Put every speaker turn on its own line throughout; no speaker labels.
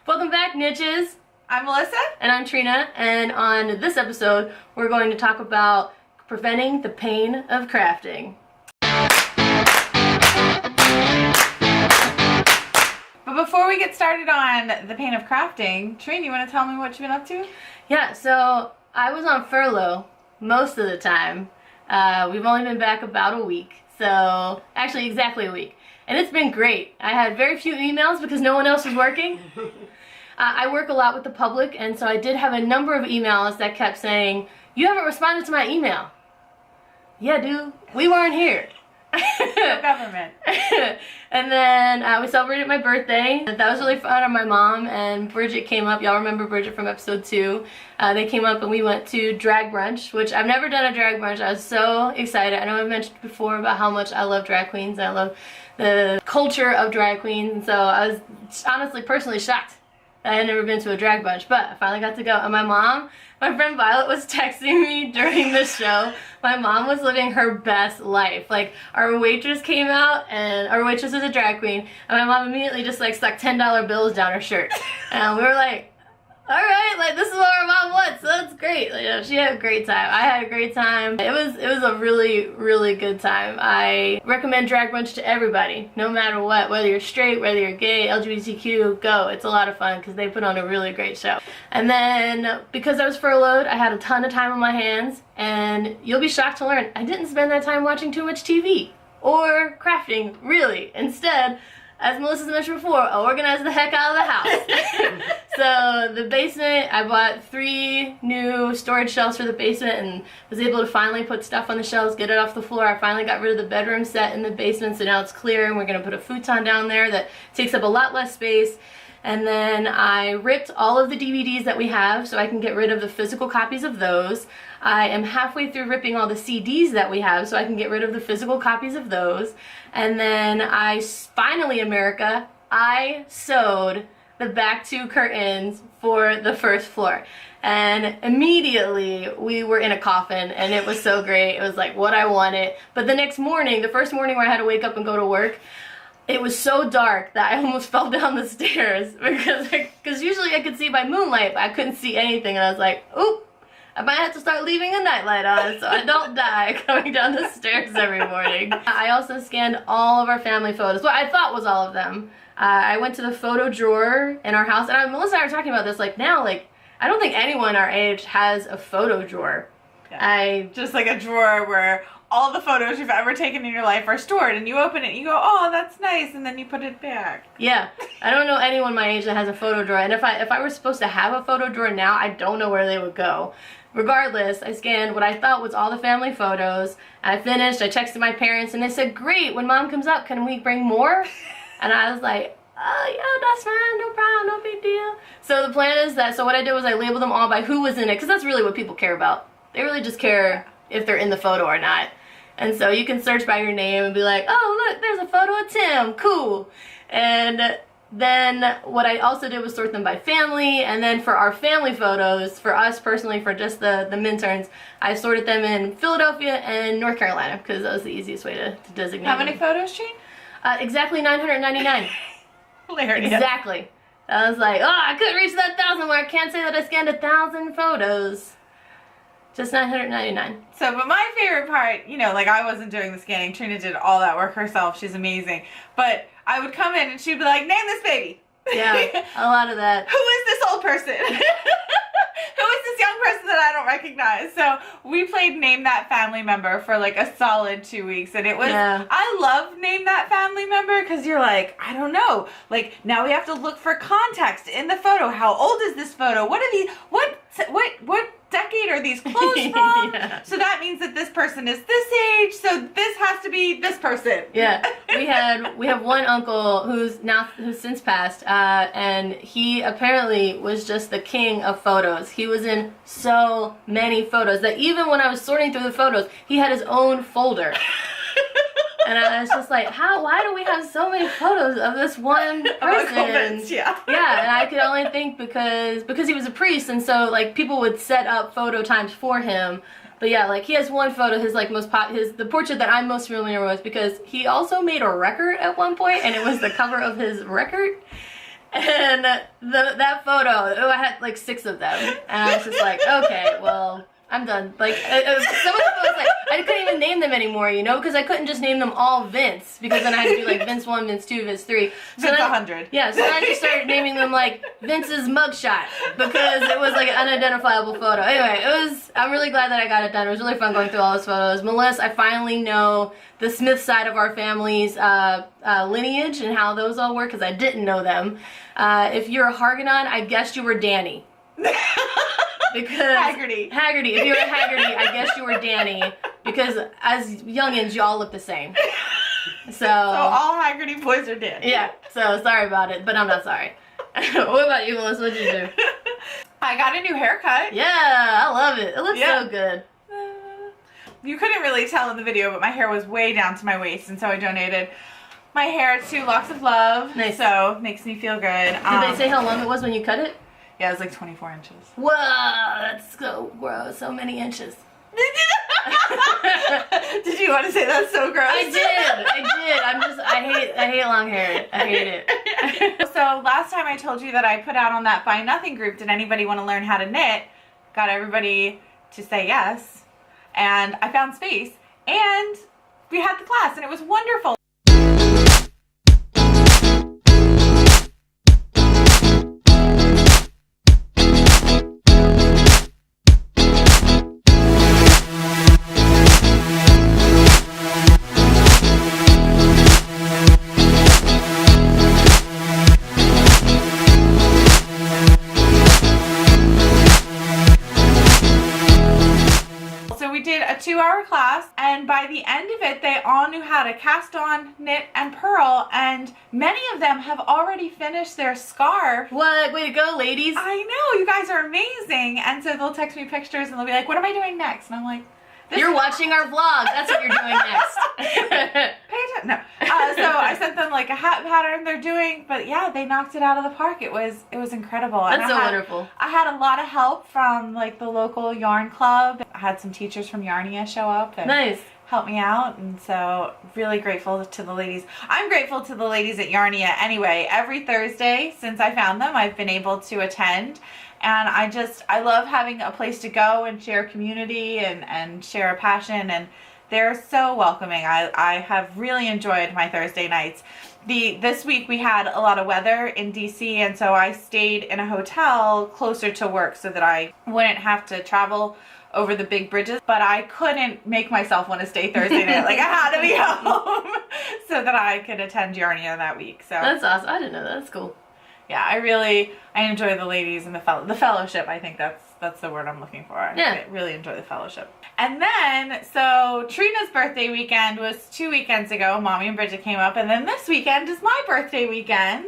Welcome back, Niches.
I'm Melissa.
And I'm Trina, and on this episode, we're going to talk about preventing the pain of crafting.
But before we get started on the pain of crafting, Trina, you want to tell me what you've been up to?
Yeah, so I was on furlough most of the time. We've only been back about a week, so actually exactly a week. And it's been great. I had very few emails because no one else was working. I work a lot with the public, and so I did have a number of emails that kept saying, "You haven't responded to my email." Yeah, dude, we weren't here.
No government.
And then we celebrated my birthday. That was really fun. And my mom and Bridget came up. Y'all remember Bridget from episode 2. They came up and we went to drag brunch, which I've never done a drag brunch. I was so excited. I know I've mentioned before about how much I love drag queens. I love the culture of drag queens. And so I was honestly, personally shocked that I had never been to a drag brunch, but I finally got to go. And my friend Violet was texting me during the show. My mom was living her best life. Like, our waitress came out, and our waitress is a drag queen, and my mom immediately just like stuck $10 bills down her shirt. And we were like, alright, like this is what our mom wants, so that's great. Like, you know, she had a great time. I had a great time. It was a really, really good time. I recommend drag brunch to everybody, no matter what, whether you're straight, whether you're gay, LGBTQ, go. It's a lot of fun because they put on a really great show. And then, because I was furloughed, I had a ton of time on my hands, and you'll be shocked to learn I didn't spend that time watching too much TV or crafting, really. Instead, as Melissa's mentioned before, I organized the heck out of the house. So the basement, I bought 3 new storage shelves for the basement and was able to finally put stuff on the shelves, get it off the floor. I finally got rid of the bedroom set in the basement, so now it's clear, and we're going to put a futon down there that takes up a lot less space. And then I ripped all of the DVDs that we have so I can get rid of the physical copies of those. I am halfway through ripping all the CDs that we have so I can get rid of the physical copies of those. And then finally, America, I sewed the back 2 curtains for the first floor. And immediately we were in a coffin, and it was so great. It was like what I wanted. But the next morning, the first morning where I had to wake up and go to work, it was so dark that I almost fell down the stairs because usually I could see by moonlight, but I couldn't see anything, and I was like, oop, I might have to start leaving a nightlight on so I don't die coming down the stairs every morning. I also scanned all of our family photos, what I thought was all of them. I went to the photo drawer in our house, and Melissa and I were talking about this, like now, like I don't think anyone our age has a photo drawer.
Yeah. Just like a drawer where all the photos you've ever taken in your life are stored, and you open it and you go, oh, that's nice, and then you put it back.
Yeah, I don't know anyone my age that has a photo drawer, and if I were supposed to have a photo drawer now, I don't know where they would go. Regardless, I scanned what I thought was all the family photos. I finished, I texted my parents, and they said, great, when mom comes up, can we bring more? And I was like, oh yeah, that's fine, no problem, no big deal. So the plan is that, so what I did was I labeled them all by who was in it, because that's really what people care about. They really just care if they're in the photo or not. And so you can search by your name and be like, oh look, there's a photo of Tim, cool. And then what I also did was sort them by family, and then for our family photos, for us personally, for just the Minturns, I sorted them in Philadelphia and North Carolina, because that was the easiest way to designate
How many
them.
photos, Trina?
Exactly 999.
Hilarious.
Exactly. I was like, oh, I couldn't reach that 1,000 mark. Can't say that I scanned 1,000 photos. Just 999.
So, but my favorite part, you know, like I wasn't doing the scanning. Trina did all that work herself. She's amazing. But I would come in and she'd be like, name this baby.
Yeah, a lot of that.
Who is this old person? Who is this young person that I don't recognize? So we played Name That Family Member for like a solid 2 weeks, and it was,
yeah.
I love Name That Family Member because you're like, I don't know, like now we have to look for context in the photo. How old is this photo? What are these, what decade are these clothes from?
Yeah.
So that means that this person is this age, so this has to be this person.
Yeah, we have one uncle who's since passed, and he apparently was just the king of photos. He was in so many photos that even when I was sorting through the photos, he had his own folder. And I was just like, why do we have so many photos of this one person?
Yeah.
Yeah, and I could only think because he was a priest, and so like people would set up photo times for him. But yeah, like he has one photo, his like the portrait that I'm most familiar with, because he also made a record at one point, and it was the cover of his record. And that photo, I had like 6 of them. And I was just like, okay, well, I'm done. Like, some of the photos, like, I couldn't even name them anymore, you know, because I couldn't just name them all Vince, because then I had to do like Vince 1, Vince 2, Vince 3. So
Vince
then,
100.
Yeah, so then I just started naming them like Vince's mugshot, because it was like an unidentifiable photo. Anyway, I'm really glad that I got it done. It was really fun going through all those photos. Melissa, I finally know the Smith side of our family's lineage and how those all work, because I didn't know them. If you're a Hargadon, I guessed you were Danny. Because
Haggerty.
If you were Haggerty, I guess you were Danny, because as youngins, you all look the same. So
all Haggerty boys are dead.
yeah. So sorry about it, but I'm not sorry. What about you, Melissa? What'd you do?
I got a new haircut.
Yeah, I love it. It looks
Yeah.
so good.
You couldn't really tell in the video, but my hair was way down to my waist, and so I donated my hair to Locks of Love.
Nice.
So makes me feel good.
Did they say how long it was when you cut it?
Yeah, it was like 24 inches.
Whoa, that's so gross. So many inches.
Did you want to say that's so gross?
I did. I hate long hair. I hate it.
So last time I told you that I put out on that Buy Nothing group, did anybody want to learn how to knit? Got everybody to say yes. And I found space. And we had the class and it was wonderful. A 2-hour class, and by the end of it they all knew how to cast on, knit, and purl, and many of them have already finished their scarf.
What? Way to go, ladies.
I know, you guys are amazing. And so they'll text me pictures and they'll be like, what am I doing next? And I'm like,
you're watching our vlog. That's what you're doing next.
Pay attention. No. So I sent them like a hat pattern they're doing, but yeah, they knocked it out of the park. It was incredible.
That's so wonderful.
I had a lot of help from like the local yarn club. I had some teachers from Yarnia show up and
nice.
Help me out, and so really grateful to the ladies. I'm grateful to the ladies at Yarnia anyway. Every Thursday since I found them, I've been able to attend. And I love having a place to go and share community and share a passion, and they're so welcoming. I have really enjoyed my Thursday nights. This week we had a lot of weather in DC, and so I stayed in a hotel closer to work so that I wouldn't have to travel over the big bridges, but I couldn't make myself want to stay Thursday night. Like I had to be home so that I could attend Yarnia that week. So
that's awesome. I didn't know that. That's cool.
Yeah, I enjoy the ladies and the fellowship. I think that's the word I'm looking for. I really enjoy the fellowship. And then, so Trina's birthday weekend was 2 weekends ago. Mommy and Bridget came up, and then this weekend is my birthday weekend.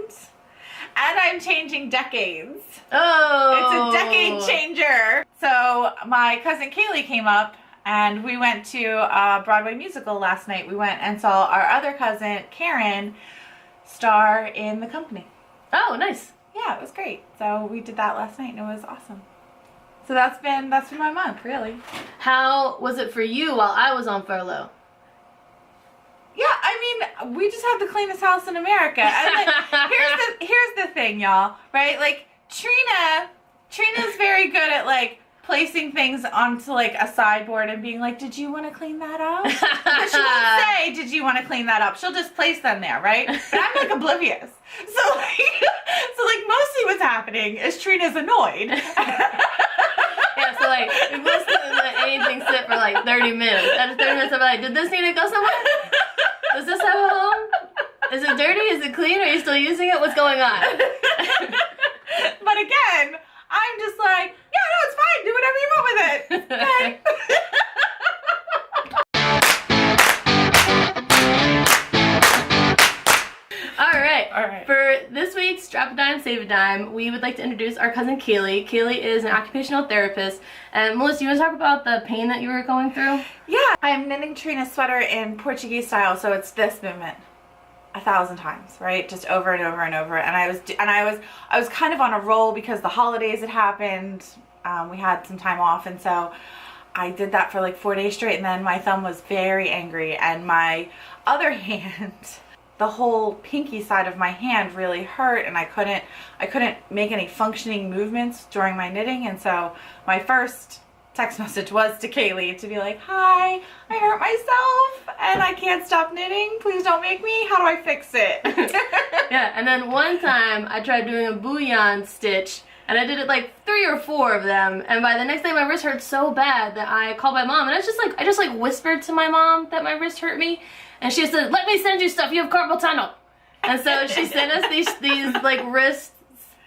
And I'm changing decades.
Oh!
It's a decade changer. So my cousin Kaleigh came up, and we went to a Broadway musical last night. We went and saw our other cousin, Karen, star in The Company.
Oh, nice.
Yeah, it was great. So we did that last night, and it was awesome. So that's been my month, really.
How was it for you while I was on furlough?
Yeah, I mean, we just have the cleanest house in America. And like, here's the thing, y'all. Right? Like Trina's very good at like placing things onto like a sideboard and being like, did you want to clean that up? But she won't say, did you want to clean that up? She'll just place them there, right? But I'm like oblivious. So like mostly what's happening is Trina's annoyed.
Yeah, so like we must let anything sit for like 30 minutes. After 30 minutes I'm like, did this need to go somewhere? Does this have a home? Is it dirty? Is it clean? Are you still using it? What's going on?
But again, I'm just like, yeah, no, it's fine. Do whatever you want with it. Okay. All right.
For this week's Drop a Dime, Save a Dime, we would like to introduce our cousin Kaleigh. Kaleigh is an occupational therapist. And Melissa, you want to talk about the pain that you were going through?
Yeah, I'm knitting Trina's sweater in Portuguese style, so it's this movement 1,000 times, right? Just over and over and over. And I was kind of on a roll because the holidays had happened. We had some time off, and so I did that for like 4 days straight, and then my thumb was very angry, and my other hand the whole pinky side of my hand really hurt, and I couldn't make any functioning movements during my knitting. And so my first text message was to Kaleigh to be like, hi, I hurt myself and I can't stop knitting. Please don't make me. How do I fix it?
Yeah, and then one time I tried doing a bouillon stitch, and I did it like 3 or 4 of them, and by the next day my wrist hurt so bad that I called my mom, and I just like whispered to my mom that my wrist hurt me, and she said, let me send you stuff, you have carpal tunnel. And so she sent us these like wrist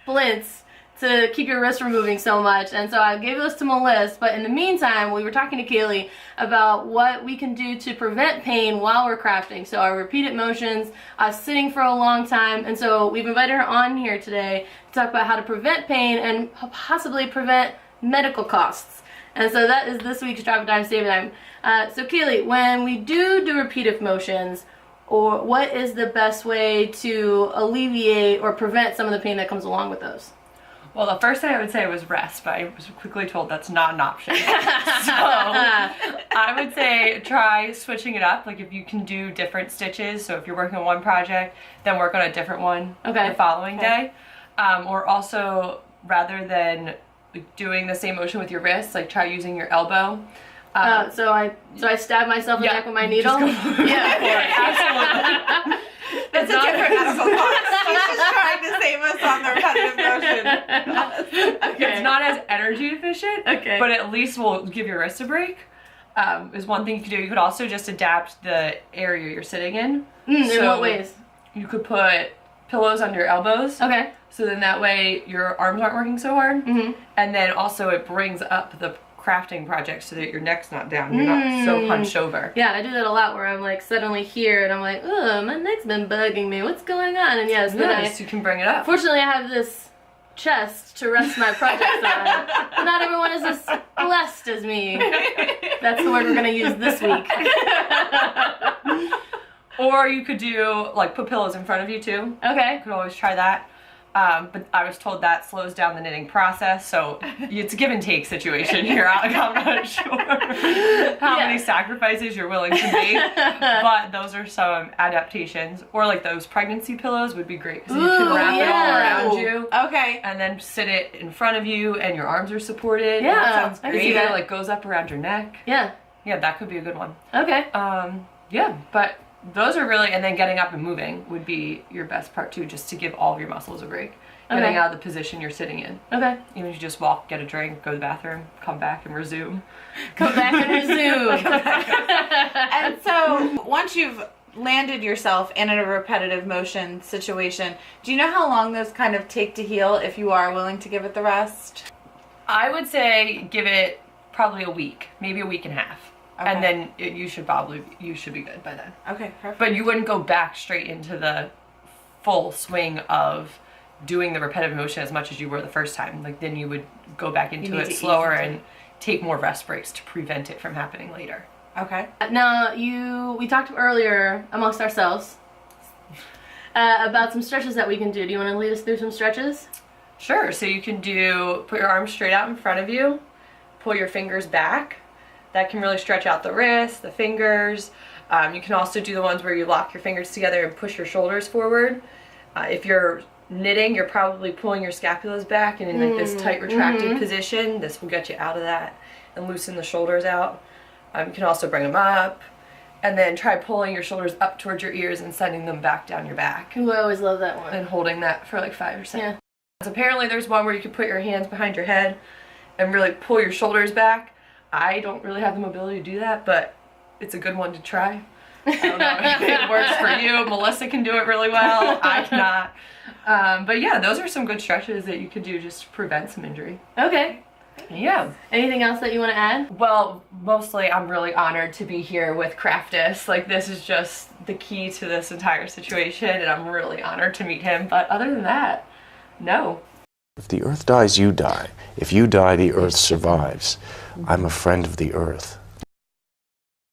splints to keep your wrist from moving so much, and so I gave those to Melissa. But in the meantime, we were talking to Kaleigh about what we can do to prevent pain while we're crafting. So our repeated motions, sitting for a long time, and so we've invited her on here today to talk about how to prevent pain and possibly prevent medical costs. And so that is this week's Drop a Dime, Save a Dime. So Kaleigh, when we do repeated motions, or what is the best way to alleviate or prevent some of the pain that comes along with those?
Well, the first thing I would say was rest, but I was quickly told that's not an option. So I would say try switching it up. Like if you can do different stitches, so if you're working on one project, then work on a different one the following day. Or also, rather than doing the same motion with your wrist, like try using your elbow.
So I stab myself in the neck with my needle?
Absolutely.
That's a different medical cost. She's just trying to save us on the repetitive motion.
Okay.
It's not as energy efficient,
okay,
but at least will give your wrist a break. Is one thing you could do. You could also just adapt the area you're sitting in.
In what ways?
You could put pillows under your elbows.
Okay.
So then that way your arms aren't working so hard. And then also it brings up the crafting project so that your neck's not down. You're not so hunched over.
Yeah, I do that a lot where I'm like suddenly here and I'm like, oh, my neck's been bugging me. What's going on? And yes,
you can bring it up.
Fortunately, I have this chest to rest my projects on. But not everyone is as blessed as me. That's the word we're going to use this week.
Or you could do, like, put pillows in front of you too.
Okay.
You could always try that. But I was told that slows down the knitting process, so it's a give and take situation here. I'm not sure how many sacrifices you're willing to make, but those are some adaptations. Or like those pregnancy pillows would be great because you can wrap it all around you.
Okay.
And then sit it in front of you, and your arms are supported.
Yeah,
that sounds
I
great.
can see that.
It like goes up around your neck.
Yeah.
Yeah, that could be a good one.
Okay.
Yeah, but those are really, and then getting up and moving would be your best part too, just to give all of your muscles a break. Getting out of the position you're sitting in. Okay. Even if you just walk, get a drink, go to the bathroom, come back and resume.
Come back and resume.
And so once you've landed yourself in a repetitive motion situation, do you know how long those kind of take to heal if you are willing to give it the rest?
I would say give it probably a week, maybe a week and a half. Okay. And then you should be good by then. Okay, perfect. But you wouldn't go back straight into the full swing of doing the repetitive motion as much as you were the first time. Like then you would go back into it slower and take more rest breaks to prevent it from happening later. Okay.
Now we talked earlier amongst ourselves about some stretches that we can do. Do you want to lead us through some stretches?
Sure. So you can put your arms straight out in front of you, pull your fingers back. That can really stretch out the wrists, the fingers. You can also do the ones where you lock your fingers together and push your shoulders forward. If you're knitting, you're probably pulling your scapulas back and in like this tight retracted position. This will get you out of that and loosen the shoulders out. You can also bring them up and then try pulling your shoulders up towards your ears and sending them back down your back.
Ooh, I always love that one.
And holding that for like 5 or 6 seconds. Yeah. Apparently there's one where you can put your hands behind your head and really pull your shoulders back. I don't really have the mobility to do that, but it's a good one to try. I don't know if it works for you. Melissa can do it really well. I cannot. But yeah, those are some good stretches that you could do just to prevent some injury.
Okay.
Yeah.
Anything else that you want to add?
Well, mostly I'm really honored to be here with Craftus. Like this is just the key to this entire situation and I'm really honored to meet him. But other than that, no.
If the earth dies, you die. If you die, the earth survives. I'm a friend of the earth.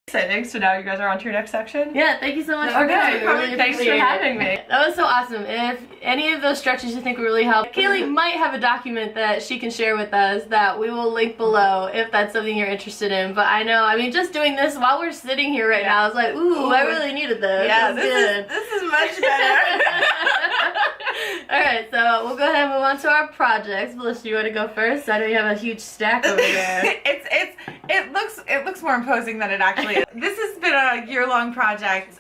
Exciting. So now you guys are on to your next section?
Yeah, thank you so much for
Okay,
coming. I really
thanks for
appreciate
having
it.
me.
That was so awesome. If any of those stretches you think would really help, Kaleigh might have a document that she can share with us that we will link below if that's something you're interested in. But I know, I mean, just doing this while we're sitting here right now, I was like, ooh, I really needed this.
Yeah,
this
is much better.
Alright, so we'll go ahead and move on to our projects. Melissa, you want to go first? I know you have a huge stack over there.
It looks more imposing than it actually is. This has been a year-long project.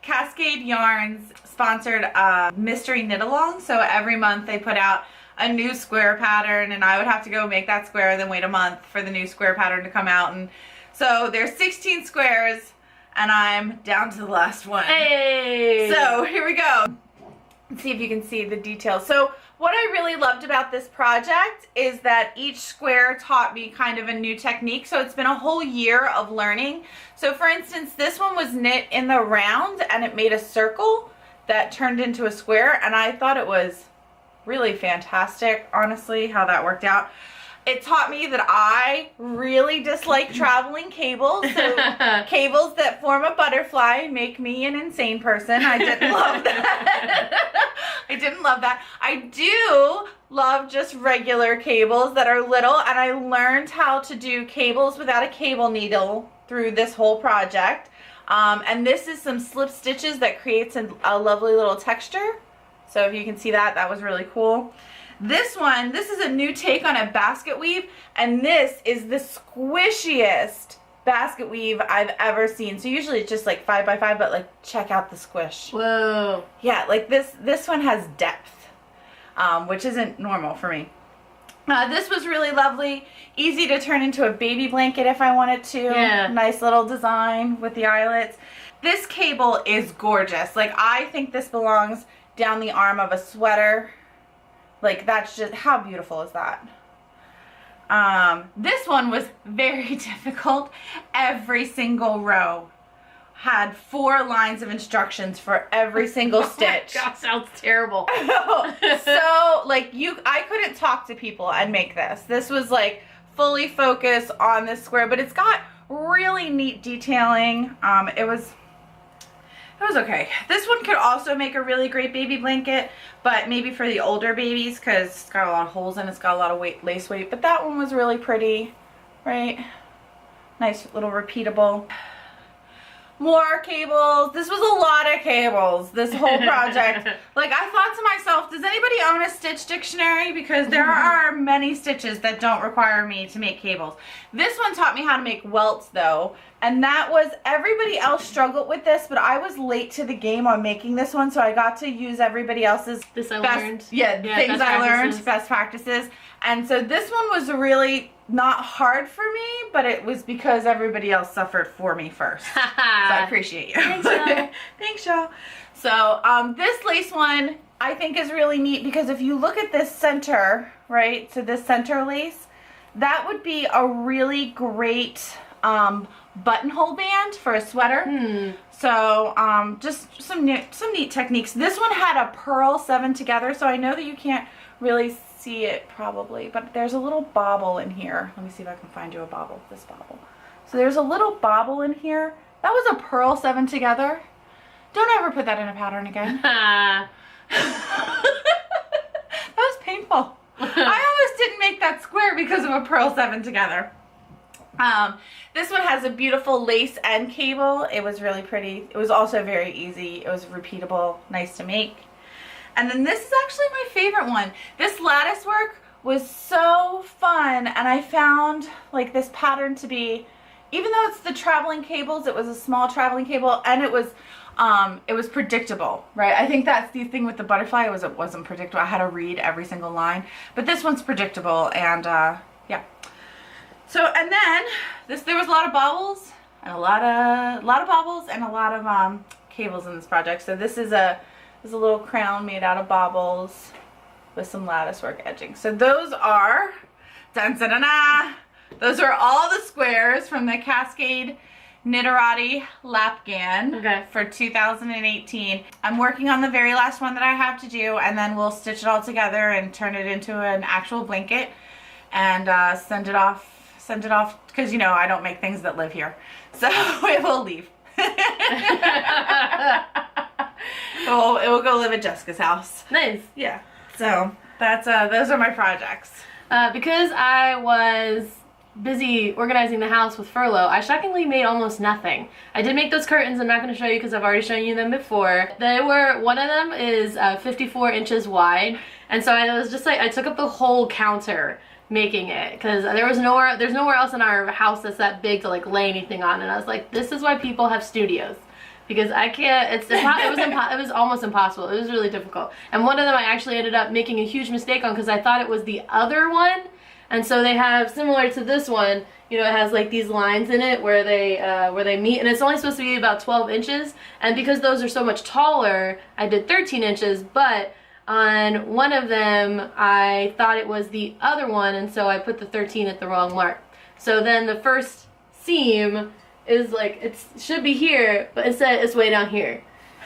Cascade Yarns sponsored a mystery knit-along, so every month they put out a new square pattern, and I would have to go make that square and then wait a month for the new square pattern to come out. And so there's 16 squares, and I'm down to the last one.
Hey!
So here we go. Let's see if you can see the details. So what I really loved about this project is that each square taught me kind of a new technique. So it's been a whole year of learning. So for instance, this one was knit in the round and it made a circle that turned into a square, and I thought it was really fantastic, honestly, how that worked out. It taught me that I really dislike traveling cables. So cables that form a butterfly make me an insane person. I didn't love that. I didn't love that. I do love just regular cables that are little, and I learned how to do cables without a cable needle through this whole project. And this is some slip stitches that creates a lovely little texture. So if you can see that, that was really cool. This one, this is a new take on a basket weave, and this is the squishiest basket weave I've ever seen. So usually it's just like 5x5, but like check out the squish.
Whoa.
Yeah, like this one has depth, which isn't normal for me. This was really lovely, easy to turn into a baby blanket if I wanted to.
Yeah.
Nice little design with the eyelets. This cable is gorgeous. Like, I think this belongs down the arm of a sweater. Like, that's just, how beautiful is that? This one was very difficult. Every single row had 4 lines of instructions for every single stitch.
Oh my gosh, sounds terrible.
So, like, I couldn't talk to people and make this. This was like fully focused on this square, but it's got really neat detailing. It was okay. This one could also make a really great baby blanket, but maybe for the older babies, because it's got a lot of holes in it, it's got a lot of lace weight, but that one was really pretty, right? Nice little repeatable. More cables. This was a lot of cables, this whole project. Like, I thought to myself, does anybody own a stitch dictionary? Because there are many stitches that don't require me to make cables. This one taught me how to make welts though, and that was, everybody else struggled with this, but I was late to the game on making this one, so I got to use everybody else's
things I learned,
best practices. And so this one was really not hard for me, but it was because everybody else suffered for me first. So I appreciate you.
Thanks, y'all.
Thanks, y'all. So this lace one I think is really neat, because if you look at this center, right, so this center lace, that would be a really great buttonhole band for a sweater. So just some neat techniques. This one had a purl 7 together, so I know that you can't really see it probably, but there's a little bobble in here. Let me see if I can find you a bobble. This bobble. So there's a little bobble in here. That was a purl 7 together. Don't ever put that in a pattern again. That was painful. I almost didn't make that square because of a purl 7 together. This one has a beautiful lace end cable. It was really pretty. It was also very easy. It was repeatable, nice to make. And then this is actually my favorite one. This lattice work was so fun, and I found like this pattern to be, even though it's the traveling cables, it was a small traveling cable, and it was predictable, right? I think that's the thing with the butterfly, it wasn't predictable. I had to read every single line, but this one's predictable, and yeah. So, and then there was a lot of bobbles and a lot of bobbles and a lot of cables in this project. So this is a little crown made out of bobbles with some lattice work edging. So those are, those are all the squares from the Cascade Knitterati Lapgan for 2018. I'm working on the very last one that I have to do, and then we'll stitch it all together and turn it into an actual blanket and send it off send it off, because, you know, I don't make things that live here. So it will leave. It will go live at Jessica's house.
Nice.
Yeah. So that's those are my projects.
Because I was busy organizing the house with furlough, I shockingly made almost nothing. I did make those curtains. I'm not going to show you because I've already shown you them before. One of them is 54 inches wide, and so I was just like, I took up the whole counter making it, because there's nowhere else in our house that's that big to like lay anything on, and I was like, this is why people have studios. Because I can't, it was almost impossible. It was really difficult. And one of them I actually ended up making a huge mistake on, because I thought it was the other one. And so they have, similar to this one, you know, it has like these lines in it where they meet, and it's only supposed to be about 12 inches. And because those are so much taller, I did 13 inches, but on one of them, I thought it was the other one, and so I put the 13 at the wrong mark. So then the first seam is like, it should be here, but instead it's way down here.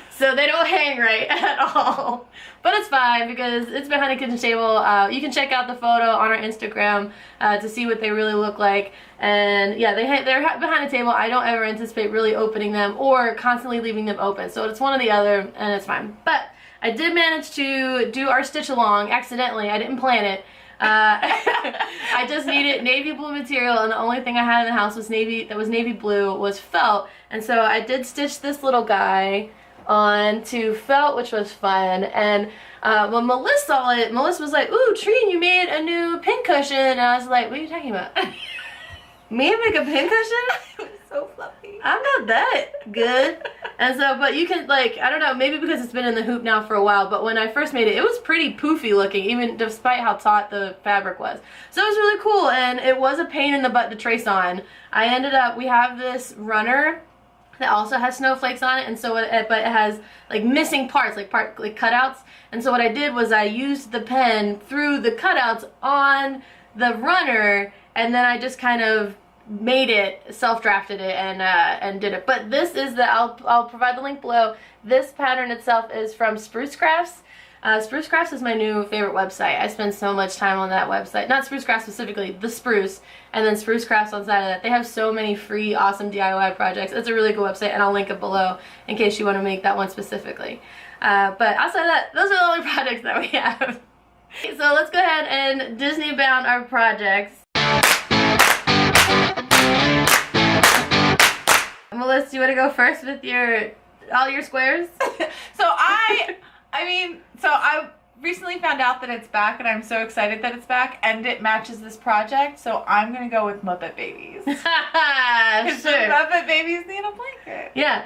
So they don't hang right at all. But it's fine because it's behind a kitchen table. You can check out the photo on our Instagram to see what they really look like. And yeah, they're behind a table. I don't ever anticipate really opening them or constantly leaving them open. So it's one or the other, and it's fine. But I did manage to do our stitch-along accidentally. I didn't plan it. I just needed navy blue material, and the only thing I had in the house was navy blue was felt, and so I did stitch this little guy onto felt, which was fun. And when Melissa saw it, Melissa was like, "Ooh, Trina, you made a new pincushion," and I was like, "What are you talking about?" Me make a pincushion?
It was so fluffy.
I'm not that good. And so, but you can, like, I don't know, maybe because it's been in the hoop now for a while, but when I first made it, it was pretty poofy looking, even despite how taut the fabric was. So it was really cool, and it was a pain in the butt to trace on. We have this runner that also has snowflakes on it, and so but it has like missing parts, like cutouts. And so what I did was I used the pen through the cutouts on the runner, and then I just kind of made it, self-drafted it, and did it. But this is I'll provide the link below. This pattern itself is from Spruce Crafts. Spruce Crafts is my new favorite website. I spend so much time on that website. Not Spruce Crafts specifically, the Spruce, and then Spruce Crafts on the side of that. They have so many free, awesome DIY projects. It's a really good website, and I'll link it below in case you want to make that one specifically. But outside of that, those are the only projects that we have. So let's go ahead and Disney bound our projects. Melissa, do you want to go first with all your squares?
So I recently found out that it's back, and I'm so excited that it's back, and it matches this project, so I'm gonna go with Muppet Babies. Because
Sure.
the Muppet Babies need a blanket.
Yeah.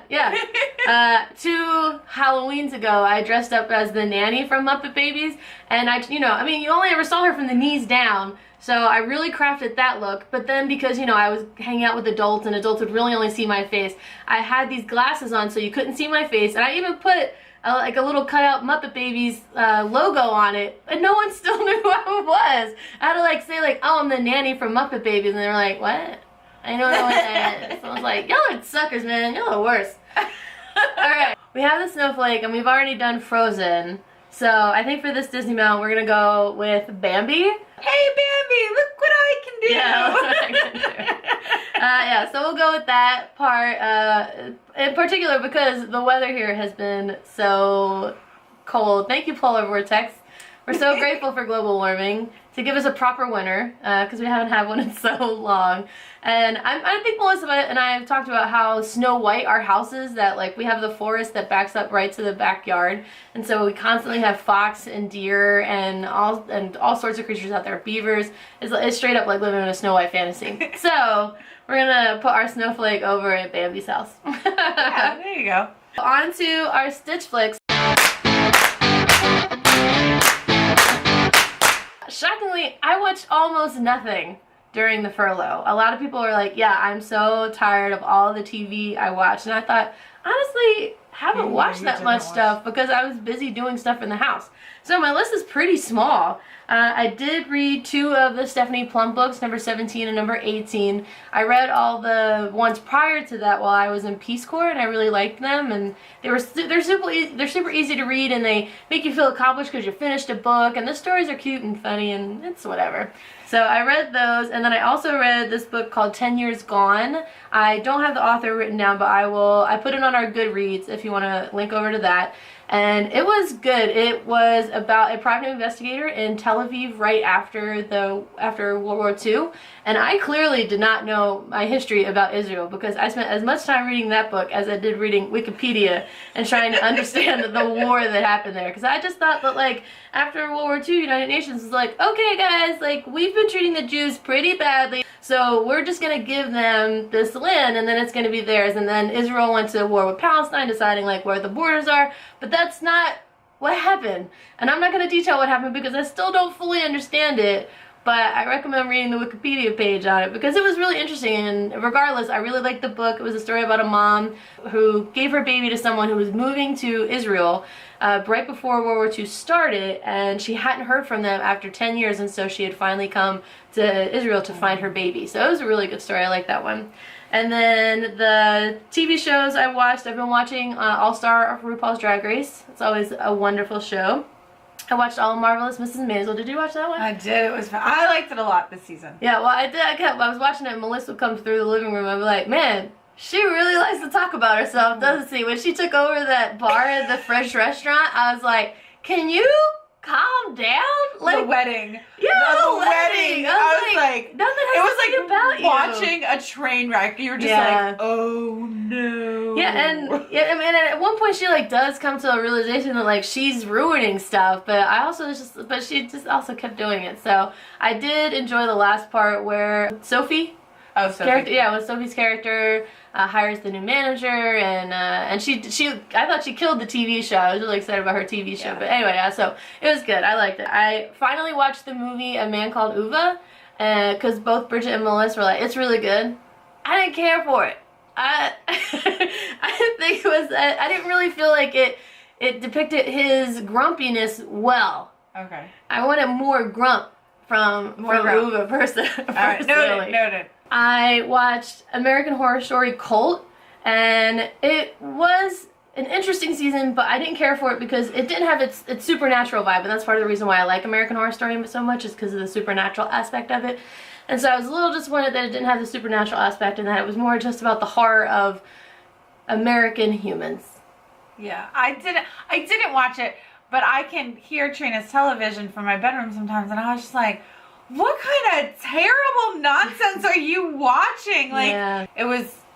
2 Halloweens ago, I dressed up as the nanny from Muppet Babies, and you only ever saw her from the knees down, so I really crafted that look. But then because, I was hanging out with adults, and adults would really only see my face, I had these glasses on so you couldn't see my face, and I even put like a little cutout Muppet Babies logo on it, and no one still knew who I was. I had to say oh, I'm the nanny from Muppet Babies, and they were like, what? I don't know what that is. So I was like, y'all are suckers, man. Y'all are worse. Alright, we have the snowflake, and we've already done Frozen. So I think for this Disney bound, we're gonna go with Bambi.
Hey Bambi, look what I can do!
Yeah, look what I can do. Yeah, so we'll go with that part, in particular because the weather here has been so cold. Thank you, Polar Vortex. We're so grateful for global warming to give us a proper winter, because we haven't had one in so long. And I think Melissa and I have talked about how snow white our house is, that we have the forest that backs up right to the backyard, and so we constantly have fox and deer and all sorts of creatures out there. Beavers. It's straight up like living in a Snow White fantasy. So we're gonna put our snowflake over at Bambi's house.
Yeah, there you go.
On to our stitch flicks. Shockingly, I watched almost nothing during the furlough. A lot of people are like, yeah, I'm so tired of all the TV I watched. And I thought, honestly, haven't
Yeah,
watched
you
that
didn't
much
watch.
stuff because I was busy doing stuff in the house. So my list is pretty small. I did read 2 of the Stephanie Plum books, number 17 and number 18. I read all the ones prior to that while I was in Peace Corps, and I really liked them. And they're super easy to read, and they make you feel accomplished because you finished a book. And the stories are cute and funny, and it's whatever. So I read those, and then I also read this book called 10 Years Gone. I don't have the author written down, but I put it on our Goodreads if you want to link over to that. And it was good. It was about a private investigator in Tel Aviv right after World War II. And I clearly did not know my history about Israel because I spent as much time reading that book as I did reading Wikipedia and trying to understand the war that happened there. Because I just thought that, like, after World War II, United Nations was like, okay guys, like, we've been treating the Jews pretty badly, so we're just going to give them this land and then it's going to be theirs. And then Israel went to war with Palestine, deciding, like, where the borders are. But that's not what happened. And I'm not going to detail what happened because I still don't fully understand it. But I recommend reading the Wikipedia page on it because it was really interesting. And regardless, I really liked the book. It was a story about a mom who gave her baby to someone who was moving to Israel right before World War II started. And she hadn't heard from them after 10 years. And so she had finally come to Israel to find her baby. So it was a really good story. I like that one. And then the TV shows I watched, I've been watching All-Star RuPaul's Drag Race. It's always a wonderful show. I watched All Marvelous Mrs. Maisel. Did you watch that one?
I did. It was fun. I liked it a lot this season.
Yeah, well, I did. I was watching it, and Melissa would come through the living room. I'd be like, man, she really likes to talk about herself, doesn't she? When she took over that bar at the French restaurant, I was like, can you calm down? Like,
the wedding.
Yeah,
the wedding. I was like,
nothing
it
has
was
to be
like
about you.
watching a train wreck. You were just like, oh no.
Yeah, and I mean, at one point she like does come to a realization that like she's ruining stuff, but she just also kept doing it. So I did enjoy the last part where Sophie.
Oh, Sophie.
When Sophie's character hires the new manager, and she I thought she killed the TV show. I was really excited about her TV show.
Yeah.
But anyway, yeah, so it was good. I liked it. I finally watched the movie A Man Called Uwe, because both Bridget and Melissa were like, it's really good. I didn't care for it. I didn't think it was. I didn't really feel like it depicted his grumpiness well.
Okay.
I wanted more grump from Uwe personally.
All right. Noted.
I watched American Horror Story Cult, and it was an interesting season, but I didn't care for it because it didn't have its supernatural vibe, and that's part of the reason why I like American Horror Story so much, is because of the supernatural aspect of it. And so I was a little disappointed that it didn't have the supernatural aspect and that it was more just about the horror of American humans.
Yeah, I didn't watch it, but I can hear Trina's television from my bedroom sometimes, and I was just like, what kind of terrible nonsense are you watching? Like,
Yeah.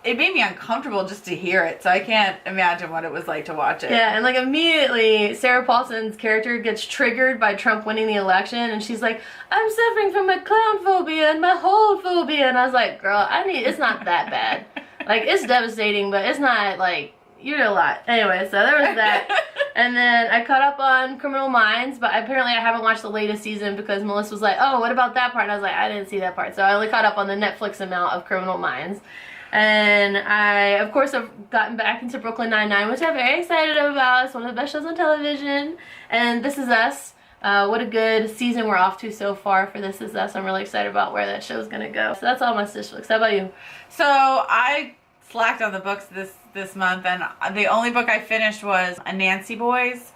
It made me uncomfortable just to hear it, so I can't imagine what it was like to watch it.
Yeah, and like immediately Sarah Paulson's character gets triggered by Trump winning the election, and she's like, I'm suffering from my clown phobia and my whole phobia, and I was like, girl, it's not that bad. Like, it's devastating, but it's not like, you're a lot. Anyway, so there was that. And then I caught up on Criminal Minds, but apparently I haven't watched the latest season because Melissa was like, oh, what about that part? And I was like, I didn't see that part. So I only caught up on the Netflix amount of Criminal Minds. And I, of course, have gotten back into Brooklyn Nine-Nine, which I'm very excited about. It's one of the best shows on television. And This Is Us. What a good season we're off to so far for This Is Us. I'm really excited about where that show's going to go. So that's all my stitchflix. How about you?
So I slacked on the books this month, and the only book I finished was A Nancy Boys.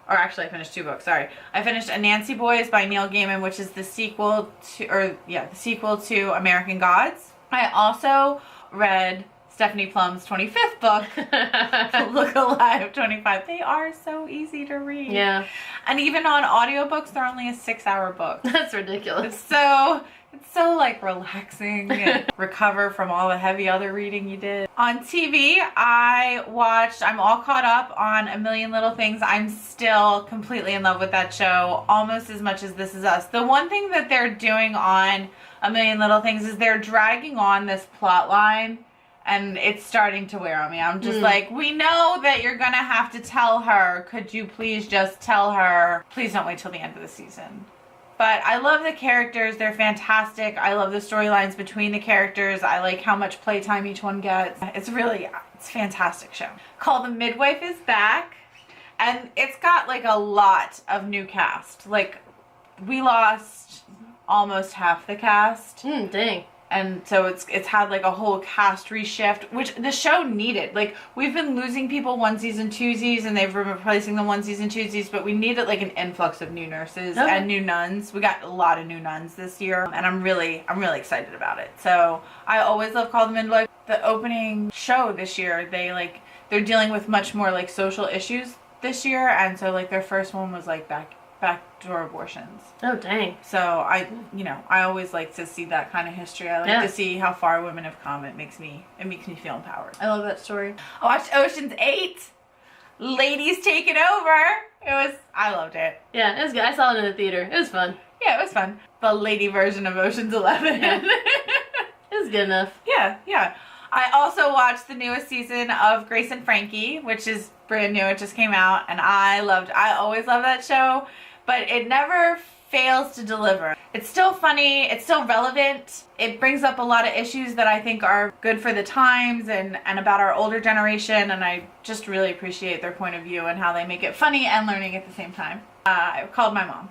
Or actually, I finished 2 books. Sorry, I finished A Nancy Boys by Neil Gaiman, which is the sequel to American Gods. I also read Stephanie Plum's 25th book, Look Alive 25. They are so easy to read.
Yeah.
And even on audiobooks, they're only a 6-hour book.
That's ridiculous.
It's so like relaxing and recover from all the heavy other reading you did. On TV, I'm all caught up on A Million Little Things. I'm still completely in love with that show, almost as much as This Is Us. The one thing that they're doing on A Million Little Things is they're dragging on this plot line, and it's starting to wear on me. I'm just like, we know that you're gonna have to tell her. Could you please just tell her? Please don't wait till the end of the season. But I love the characters. They're fantastic. I love the storylines between the characters. I like how much playtime each one gets. It's a fantastic show. Called The Midwife is back. And it's got like a lot of new cast. Like, we lost almost half the cast.
Dang.
And so it's had like a whole cast reshift, which the show needed. Like, we've been losing people onesies and twosies, and they've been replacing the onesies and twosies, but we needed like an influx of new nurses and new nuns. We got a lot of new nuns this year, and I'm really excited about it. So I always love Call the Midwife. The opening show this year, they're dealing with much more like social issues this year, and so like their first one was like backdoor abortions.
Oh, dang.
So I always like to see that kind of history. I like to see how far women have come. It makes me feel empowered.
I love that story.
I watched Ocean's 8. Ladies taking over. I loved it.
Yeah, it was good. I saw it in the theater. It was fun.
Yeah, it was fun. The lady version of Ocean's 11.
Yeah. It was good enough.
Yeah. I also watched the newest season of Grace and Frankie, which is brand new. It just came out, and I always love that show. But it never fails to deliver. It's still funny. It's still relevant. It brings up a lot of issues that I think are good for the times and about our older generation. And I just really appreciate their point of view and how they make it funny and learning at the same time. I called my mom,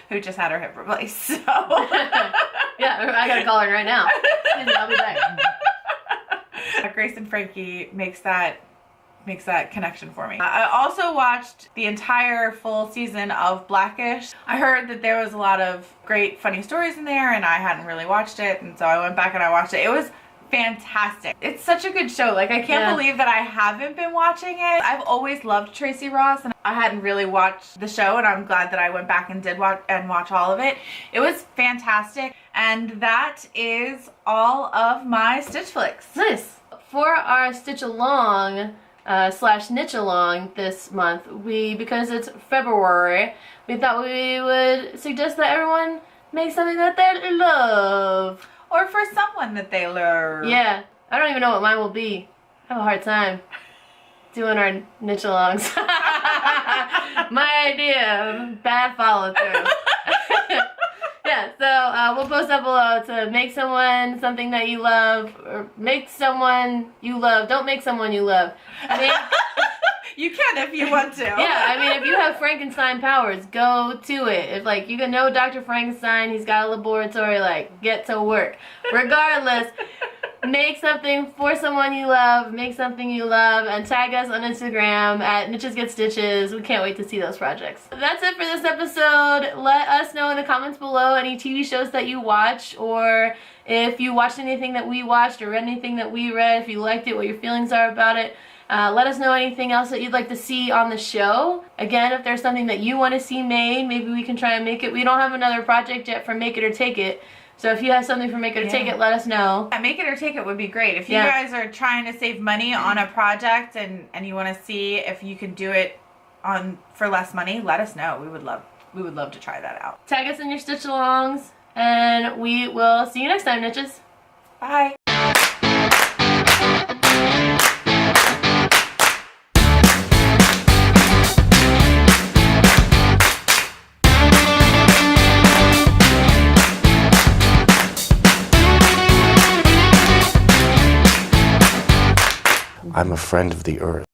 who just had her hip replaced. So
yeah, I gotta call her right now. I'll be back.
Grace and Frankie makes that connection for me. I also watched the entire full season of Blackish. I heard that there was a lot of great funny stories in there, and I hadn't really watched it, and so I went back and I watched it. It was fantastic. It's such a good show. Like, I can't believe that I haven't been watching it. I've always loved Tracy Ross, and I hadn't really watched the show, and I'm glad that I went back and did watch all of it. It was fantastic, and that is all of my Stitch Flicks.
Nice. For our stitch-along / knitch-a-long this month, because it's February, we thought we would suggest that everyone make something that they love.
Or for someone that they love.
Yeah. I don't even know what mine will be. I have a hard time doing our knitch-alongs. My idea. Bad follow-through. Yeah, so we'll post that below to make someone something that you love, or make someone you love. Don't make someone you love.
You can if you want to.
Yeah, I mean, if you have Frankenstein powers, go to it. If, like, you can know Dr. Frankenstein, he's got a laboratory, like, get to work. Regardless, make something for someone you love, make something you love, and tag us on Instagram at Knitches Get Stitches. We can't wait to see those projects. That's it for this episode. Let us know in the comments below any TV shows that you watch, or if you watched anything that we watched or read anything that we read, if you liked it, what your feelings are about it. Let us know anything else that you'd like to see on the show. Again, if there's something that you want to see made, maybe we can try and make it. We don't have another project yet for Make It or Take It. So if you have something for Make It or Take It, let us know.
Yeah, Make It or Take It would be great. If you guys are trying to save money on a project and you want to see if you can do it for less money, let us know. We would love to try that out.
Tag us in your stitch-alongs, and we will see you next time, Knitches.
Bye.
I'm a friend of the earth.